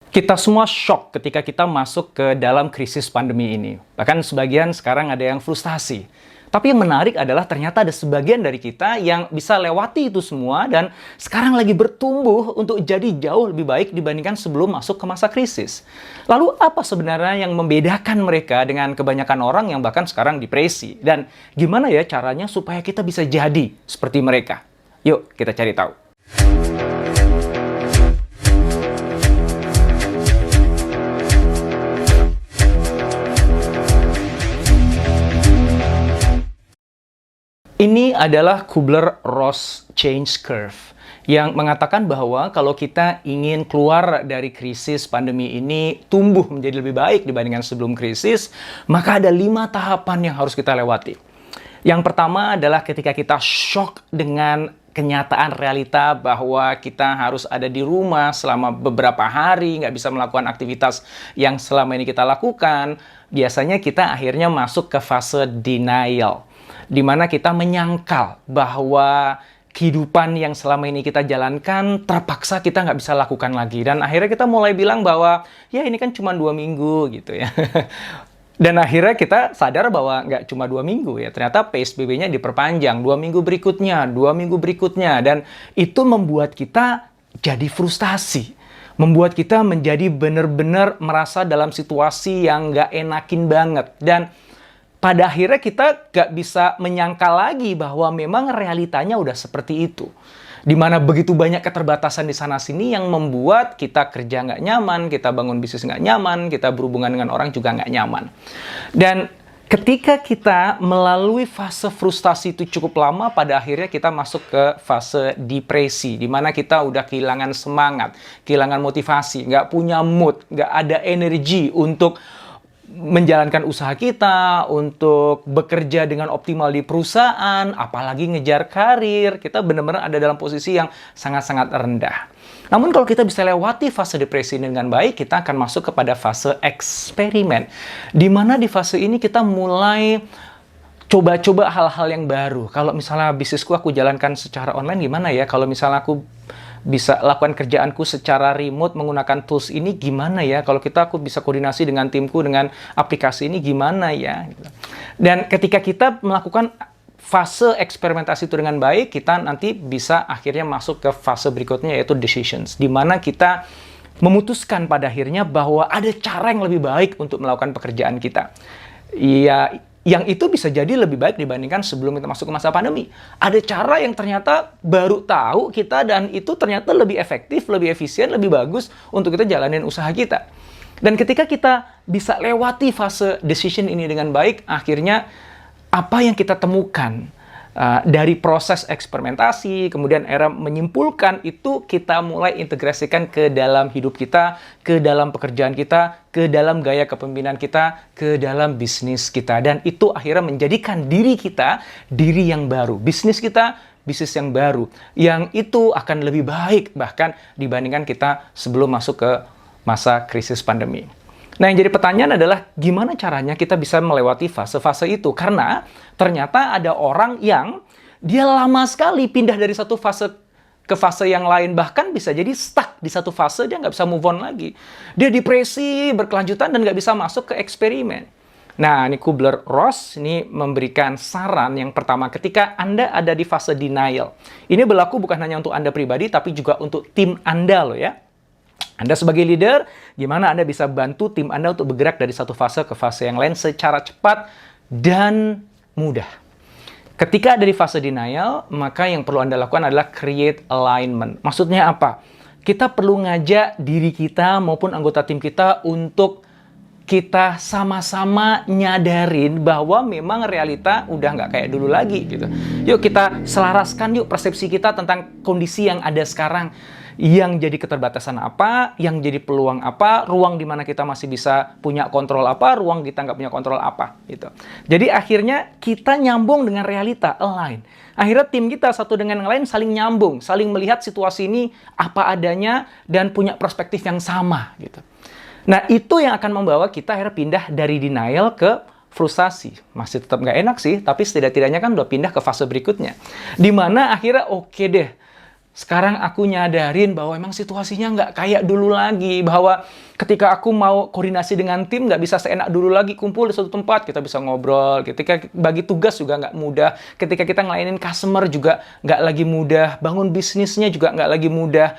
Kita semua shock ketika kita masuk ke dalam krisis pandemi ini. Bahkan sebagian sekarang ada yang frustasi. Tapi yang menarik adalah ternyata ada sebagian dari kita yang bisa lewati itu semua dan sekarang lagi bertumbuh untuk jadi jauh lebih baik dibandingkan sebelum masuk ke masa krisis. Lalu apa sebenarnya yang membedakan mereka dengan kebanyakan orang yang bahkan sekarang depresi? Dan gimana ya caranya supaya kita bisa jadi seperti mereka? Yuk kita cari tahu. Ini adalah Kubler-Ross Change Curve yang mengatakan bahwa kalau kita ingin keluar dari krisis pandemi ini tumbuh menjadi lebih baik dibandingkan sebelum krisis, maka ada 5 tahapan yang harus kita lewati. Yang pertama adalah ketika kita shock dengan kenyataan realita bahwa kita harus ada di rumah selama beberapa hari, nggak bisa melakukan aktivitas yang selama ini kita lakukan, biasanya kita akhirnya masuk ke fase denial, di mana kita menyangkal bahwa kehidupan yang selama ini kita jalankan terpaksa kita nggak bisa lakukan lagi. Dan akhirnya kita mulai bilang bahwa ya ini kan cuma 2 minggu gitu ya. Dan akhirnya kita sadar bahwa nggak cuma 2 minggu ya. Ternyata PSBB-nya diperpanjang 2 minggu berikutnya, 2 minggu berikutnya. Dan itu membuat kita jadi frustasi. Membuat kita menjadi benar-benar merasa dalam situasi yang nggak enakin banget. Dan pada akhirnya kita nggak bisa menyangka lagi bahwa memang realitanya udah seperti itu. Di mana begitu banyak keterbatasan di sana-sini yang membuat kita kerja nggak nyaman, kita bangun bisnis nggak nyaman, kita berhubungan dengan orang juga nggak nyaman. Dan ketika kita melalui fase frustasi itu cukup lama, pada akhirnya kita masuk ke fase depresi, di mana kita udah kehilangan semangat, kehilangan motivasi, nggak punya mood, nggak ada energi untuk menjalankan usaha kita, untuk bekerja dengan optimal di perusahaan, apalagi ngejar karir. Kita benar-benar ada dalam posisi yang sangat-sangat rendah. Namun kalau kita bisa lewati fase depresi dengan baik, kita akan masuk kepada fase eksperimen. Di mana di fase ini kita mulai coba-coba hal-hal yang baru. Kalau misalnya bisnisku aku jalankan secara online, gimana ya? Kalau misalnya aku bisa lakukan kerjaanku secara remote menggunakan tools ini, gimana ya? Kalau aku bisa koordinasi dengan timku dengan aplikasi ini, gimana ya? Dan ketika kita melakukan fase eksperimentasi itu dengan baik, kita nanti bisa akhirnya masuk ke fase berikutnya, yaitu decisions, di mana kita memutuskan pada akhirnya bahwa ada cara yang lebih baik untuk melakukan pekerjaan kita. Ya, yang itu bisa jadi lebih baik dibandingkan sebelum kita masuk ke masa pandemi. Ada cara yang ternyata baru tahu kita dan itu ternyata lebih efektif, lebih efisien, lebih bagus untuk kita jalanin usaha kita. Dan ketika kita bisa lewati fase decision ini dengan baik, akhirnya apa yang kita temukan dari proses eksperimentasi, kemudian era menyimpulkan itu kita mulai integrasikan ke dalam hidup kita, ke dalam pekerjaan kita, ke dalam gaya kepemimpinan kita, ke dalam bisnis kita. Dan itu akhirnya menjadikan diri kita diri yang baru. Bisnis kita bisnis yang baru. Yang itu akan lebih baik bahkan dibandingkan kita sebelum masuk ke masa krisis pandemi. Nah, yang jadi pertanyaan adalah gimana caranya kita bisa melewati fase-fase itu? Karena ternyata ada orang yang dia lama sekali pindah dari satu fase ke fase yang lain. Bahkan bisa jadi stuck di satu fase, dia nggak bisa move on lagi. Dia depresi berkelanjutan dan nggak bisa masuk ke eksperimen. Nah, ini Kubler-Ross ini memberikan saran yang pertama ketika Anda ada di fase denial. Ini berlaku bukan hanya untuk Anda pribadi, tapi juga untuk tim Anda loh ya. Anda sebagai leader, gimana Anda bisa bantu tim Anda untuk bergerak dari satu fase ke fase yang lain secara cepat dan mudah. Ketika ada di fase denial, maka yang perlu Anda lakukan adalah create alignment. Maksudnya apa? Kita perlu ngajak diri kita maupun anggota tim kita untuk kita sama-sama nyadarin bahwa memang realita udah nggak kayak dulu lagi gitu. Yuk kita selaraskan yuk persepsi kita tentang kondisi yang ada sekarang. Yang jadi keterbatasan apa, yang jadi peluang apa, ruang di mana kita masih bisa punya kontrol apa, ruang kita nggak punya kontrol apa, gitu. Jadi akhirnya kita nyambung dengan realita, align. Akhirnya tim kita satu dengan yang lain saling nyambung, saling melihat situasi ini apa adanya dan punya perspektif yang sama, gitu. Nah, itu yang akan membawa kita akhirnya pindah dari denial ke frustasi. Masih tetap nggak enak sih, tapi setidak-tidaknya kan udah pindah ke fase berikutnya. Di mana akhirnya oke deh, Sekarang aku nyadarin bahwa emang situasinya nggak kayak dulu lagi. Bahwa ketika aku mau koordinasi dengan tim, nggak bisa seenak dulu lagi kumpul di suatu tempat. Kita bisa ngobrol. Ketika bagi tugas juga nggak mudah. Ketika kita ngelayanin customer juga nggak lagi mudah. Bangun bisnisnya juga nggak lagi mudah.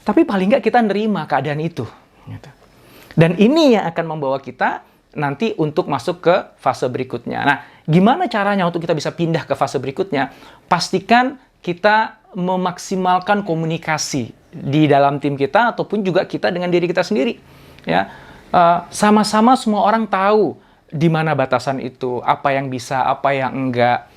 Tapi paling nggak kita nerima keadaan itu. Dan ini yang akan membawa kita nanti untuk masuk ke fase berikutnya. Nah, gimana caranya untuk kita bisa pindah ke fase berikutnya? Pastikan kita memaksimalkan komunikasi di dalam tim kita ataupun juga kita dengan diri kita sendiri. Ya, sama-sama semua orang tahu di mana batasan itu, apa yang bisa, apa yang enggak,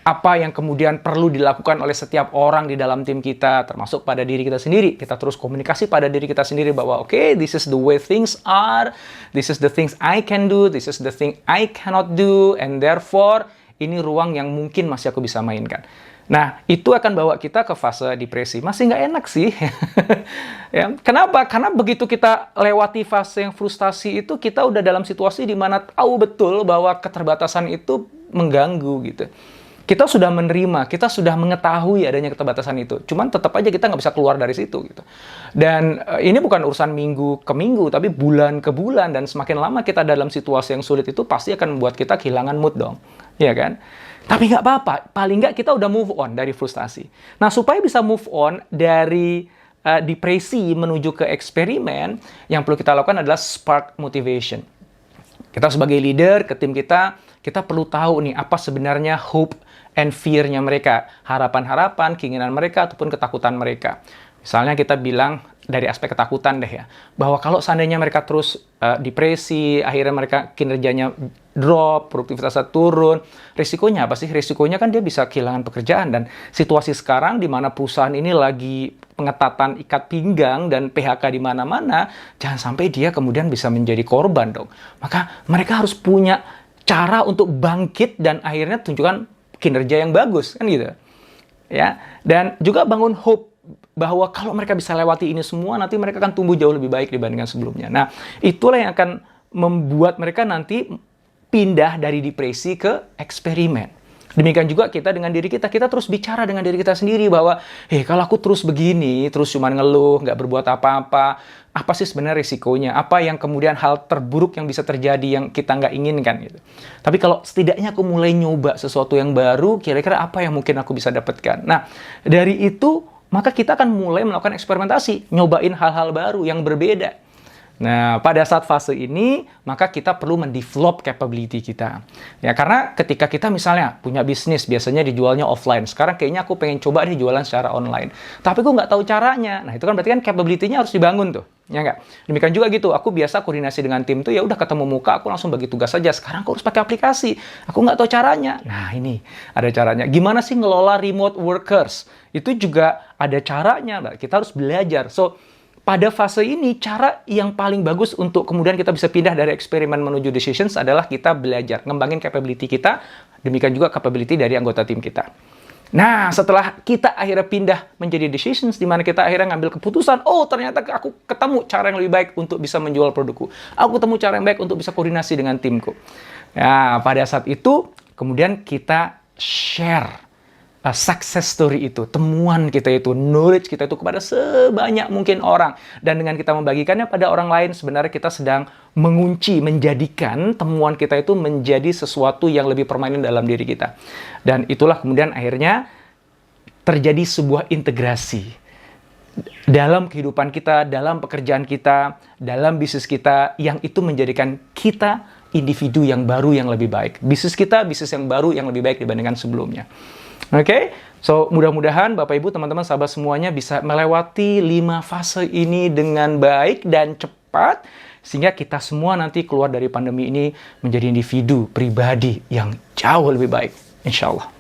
apa yang kemudian perlu dilakukan oleh setiap orang di dalam tim kita, termasuk pada diri kita sendiri. Kita terus komunikasi pada diri kita sendiri bahwa okay, this is the way things are, this is the things I can do, this is the thing I cannot do, and therefore ini ruang yang mungkin masih aku bisa mainkan. Nah, itu akan bawa kita ke fase depresi. Masih nggak enak sih. Ya, kenapa? Karena begitu kita lewati fase yang frustasi itu, kita udah dalam situasi di mana tahu betul bahwa keterbatasan itu mengganggu gitu. Kita sudah menerima, kita sudah mengetahui adanya keterbatasan itu. Cuman tetap aja kita nggak bisa keluar dari situ gitu. Dan ini bukan urusan minggu ke minggu, tapi bulan ke bulan. Dan semakin lama kita dalam situasi yang sulit itu pasti akan membuat kita kehilangan mood dong. Iya kan? Tapi nggak apa-apa, paling nggak kita udah move on dari frustasi. Nah, supaya bisa move on dari depresi menuju ke eksperimen, yang perlu kita lakukan adalah spark motivation. Kita sebagai leader ke tim kita perlu tahu nih apa sebenarnya hope and fear-nya mereka, harapan-harapan, keinginan mereka, ataupun ketakutan mereka. Misalnya kita bilang dari aspek ketakutan deh ya, bahwa kalau seandainya mereka terus depresi, akhirnya mereka kinerjanya drop, produktivitasnya turun, risikonya apa sih? Risikonya kan dia bisa kehilangan pekerjaan, dan situasi sekarang di mana perusahaan ini lagi pengetatan ikat pinggang dan PHK di mana-mana, jangan sampai dia kemudian bisa menjadi korban dong. Maka mereka harus punya cara untuk bangkit dan akhirnya tunjukkan kinerja yang bagus, kan gitu. Ya, dan juga bangun hope bahwa kalau mereka bisa lewati ini semua, nanti mereka akan tumbuh jauh lebih baik dibandingkan sebelumnya. Nah, itulah yang akan membuat mereka nanti pindah dari depresi ke eksperimen. Demikian juga kita dengan diri kita terus bicara dengan diri kita sendiri bahwa, kalau aku terus begini, terus cuma ngeluh, nggak berbuat apa-apa, apa sih sebenarnya risikonya? Apa yang kemudian hal terburuk yang bisa terjadi yang kita nggak inginkan gitu. Tapi kalau setidaknya aku mulai nyoba sesuatu yang baru, kira-kira apa yang mungkin aku bisa dapatkan? Nah, dari itu, maka kita akan mulai melakukan eksperimentasi, nyobain hal-hal baru yang berbeda. Nah, pada saat fase ini, maka kita perlu mendevelop capability kita. Ya, karena ketika kita misalnya punya bisnis, biasanya dijualnya offline. Sekarang kayaknya aku pengen coba nih jualan secara online. Tapi aku nggak tahu caranya. Nah, itu kan berarti kan capability-nya harus dibangun tuh. Ya nggak? Demikian juga gitu. Aku biasa koordinasi dengan tim tuh, ya udah ketemu muka, aku langsung bagi tugas saja. Sekarang aku harus pakai aplikasi. Aku nggak tahu caranya. Nah, ini ada caranya. Gimana sih ngelola remote workers? Itu juga ada caranya. Kita harus belajar. So, pada fase ini, cara yang paling bagus untuk kemudian kita bisa pindah dari eksperimen menuju decisions adalah kita belajar, ngembangin capability kita, demikian juga capability dari anggota tim kita. Nah, setelah kita akhirnya pindah menjadi decisions, di mana kita akhirnya ngambil keputusan, oh ternyata aku ketemu cara yang lebih baik untuk bisa menjual produkku. Aku ketemu cara yang baik untuk bisa koordinasi dengan timku. Nah, pada saat itu, kemudian kita share success story itu, temuan kita itu, knowledge kita itu kepada sebanyak mungkin orang. Dan dengan kita membagikannya pada orang lain, sebenarnya kita sedang mengunci, menjadikan temuan kita itu menjadi sesuatu yang lebih permanen dalam diri kita. Dan itulah kemudian akhirnya terjadi sebuah integrasi dalam kehidupan kita, dalam pekerjaan kita, dalam bisnis kita, yang itu menjadikan kita individu yang baru yang lebih baik. Bisnis kita, bisnis yang baru yang lebih baik dibandingkan sebelumnya. Oke, so mudah-mudahan Bapak Ibu, teman-teman, sahabat semuanya bisa melewati 5 fase ini dengan baik dan cepat, sehingga kita semua nanti keluar dari pandemi ini menjadi individu, pribadi yang jauh lebih baik, insya Allah.